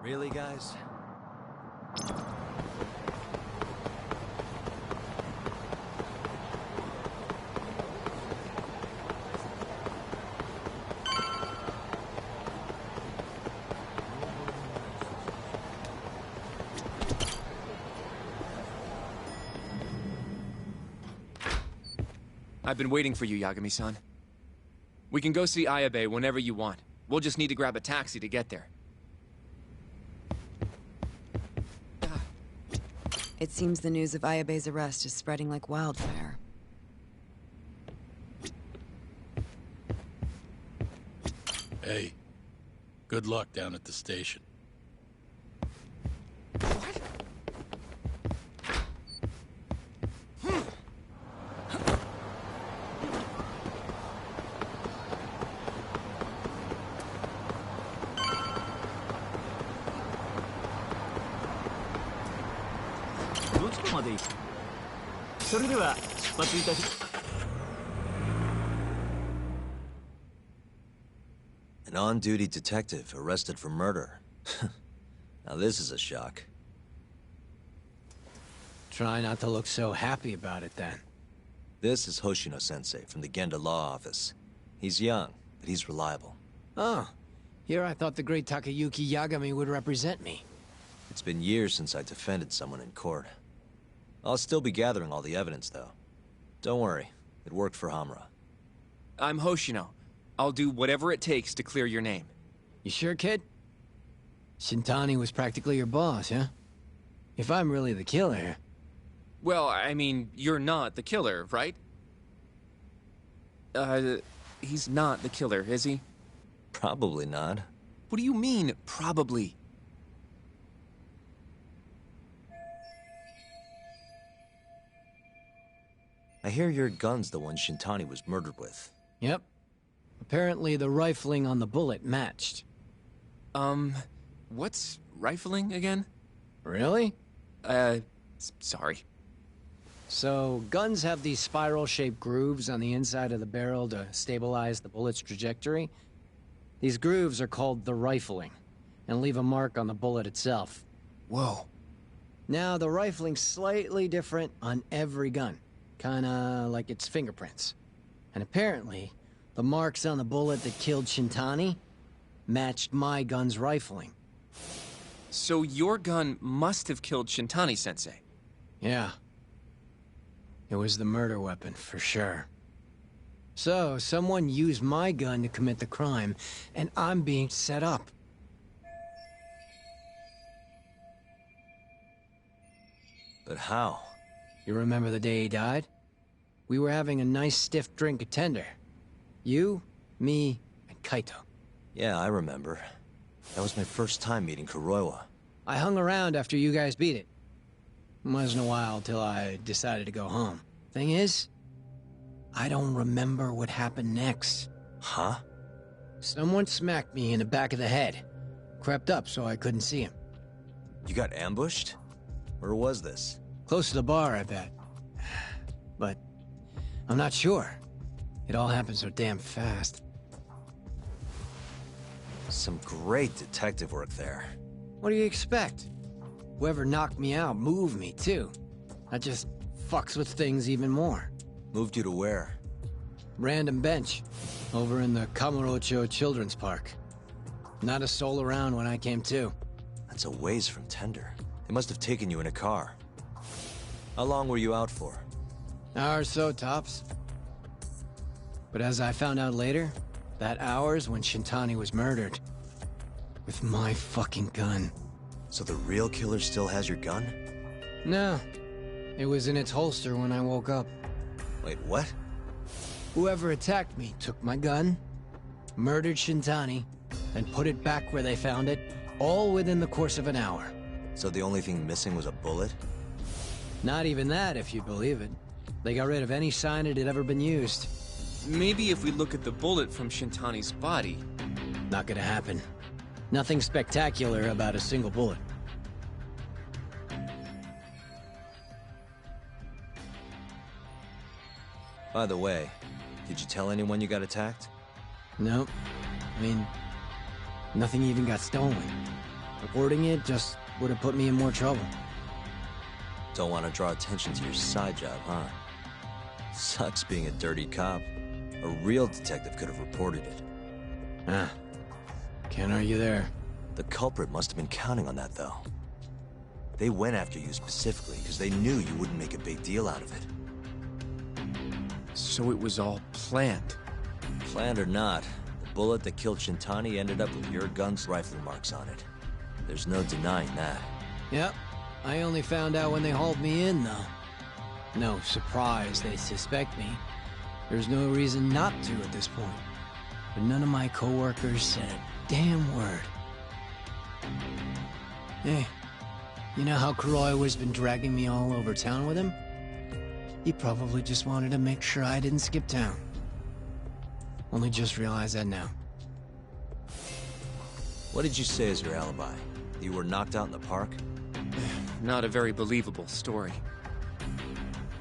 Really, guys? I've been waiting for you, Yagami-san. We can go see Ayabe whenever you want. We'll just need to grab a taxi to get there. It seems the news of Ayabe's arrest is spreading like wildfire. Hey, good luck down at the station. An on-duty detective arrested for murder. Now this is a shock. Try not to look so happy about it, then. This is Hoshino-sensei from the Genda Law Office. He's young, but he's reliable. Oh, here I thought the great Takayuki Yagami would represent me. It's been years since I defended someone in court. I'll still be gathering all the evidence, though. Don't worry, it worked for Hamura. I'm Hoshino. I'll do whatever it takes to clear your name. You sure, kid? Shintani was practically your boss, huh? If I'm really the killer... Well, I mean, you're not the killer, right? He's not the killer, is he? Probably not. What do you mean, probably? I hear your gun's the one Shintani was murdered with. Yep. Apparently the rifling on the bullet matched. What's rifling again? Really? Sorry. So, guns have these spiral-shaped grooves on the inside of the barrel to stabilize the bullet's trajectory. These grooves are called the rifling, and leave a mark on the bullet itself. Whoa. Now, the rifling's slightly different on every gun. Kinda like its fingerprints. And apparently, the marks on the bullet that killed Shintani matched my gun's rifling. So your gun must have killed Shintani-sensei? Yeah. It was the murder weapon, for sure. So, someone used my gun to commit the crime, and I'm being set up. But how? You remember the day he died? We were having a nice stiff drink at Tender. You, me, and Kaito. Yeah, I remember. That was my first time meeting Kuroiwa. I hung around after you guys beat it. Wasn't a while till I decided to go home. Thing is, I don't remember what happened next. Huh? Someone smacked me in the back of the head. Crept up so I couldn't see him. You got ambushed? Where was this? Close to the bar, I bet. But I'm not sure. It all happened so damn fast. Some great detective work there. What do you expect? Whoever knocked me out moved me, too. That just fucks with things even more. Moved you to where? Random bench. Over in the Kamurocho Children's Park. Not a soul around when I came to. That's a ways from Tender. They must have taken you in a car. How long were you out for? Hour or so, tops. But as I found out later, that hour's when Shintani was murdered. With my fucking gun. So the real killer still has your gun? No. It was in its holster when I woke up. Wait, what? Whoever attacked me took my gun, murdered Shintani, and put it back where they found it, all within the course of an hour. So the only thing missing was a bullet? Not even that, if you believe it. They got rid of any sign it had ever been used. Maybe if we look at the bullet from Shintani's body... Not gonna happen. Nothing spectacular about a single bullet. By the way, did you tell anyone you got attacked? Nope. I mean, nothing even got stolen. Reporting it just would have put me in more trouble. Don't want to draw attention to your side job, huh? Sucks being a dirty cop. A real detective could have reported it. Ah. Can't argue there. The culprit must have been counting on that, though. They went after you specifically because they knew you wouldn't make a big deal out of it. So it was all planned? Planned or not, the bullet that killed Shintani ended up with your gun's rifle marks on it. There's no denying that. Yep. I only found out when they hauled me in, though. No surprise they suspect me. There's no reason not to at this point. But none of my coworkers said a damn word. Hey, you know how Kuroi has been dragging me all over town with him? He probably just wanted to make sure I didn't skip town. Only just realized that now. What did you say as your alibi? You were knocked out in the park? Not a very believable story.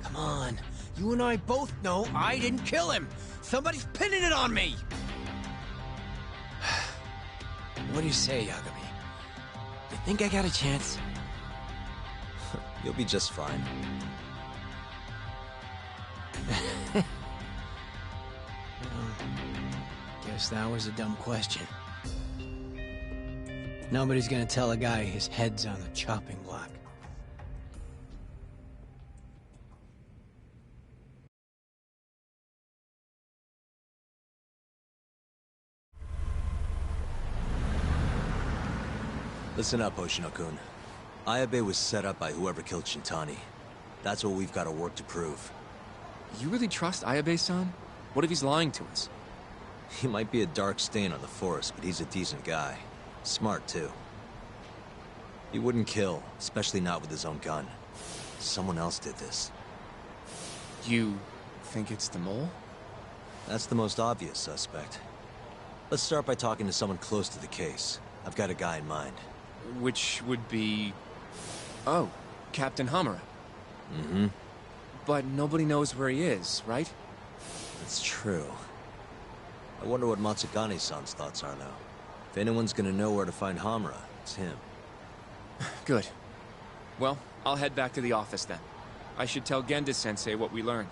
Come on. You and I both know I didn't kill him. Somebody's pinning it on me. What do you say, Yagami? You think I got a chance? You'll be just fine. Guess that was a dumb question. Nobody's gonna tell a guy his head's on the chopping block. Listen up, Hoshino-kun. Ayabe was set up by whoever killed Shintani. That's what we've got to work to prove. You really trust Ayabe-san? What if he's lying to us? He might be a dark stain on the force, but he's a decent guy. Smart, too. He wouldn't kill, especially not with his own gun. Someone else did this. You think it's the mole? That's the most obvious suspect. Let's start by talking to someone close to the case. I've got a guy in mind. Which would be... Oh, Captain Hamura. Mm-hmm. But nobody knows where he is, right? That's true. I wonder what Matsugane-san's thoughts are now. If anyone's gonna know where to find Hamura, it's him. Good. Well, I'll head back to the office then. I should tell Genda-sensei what we learned.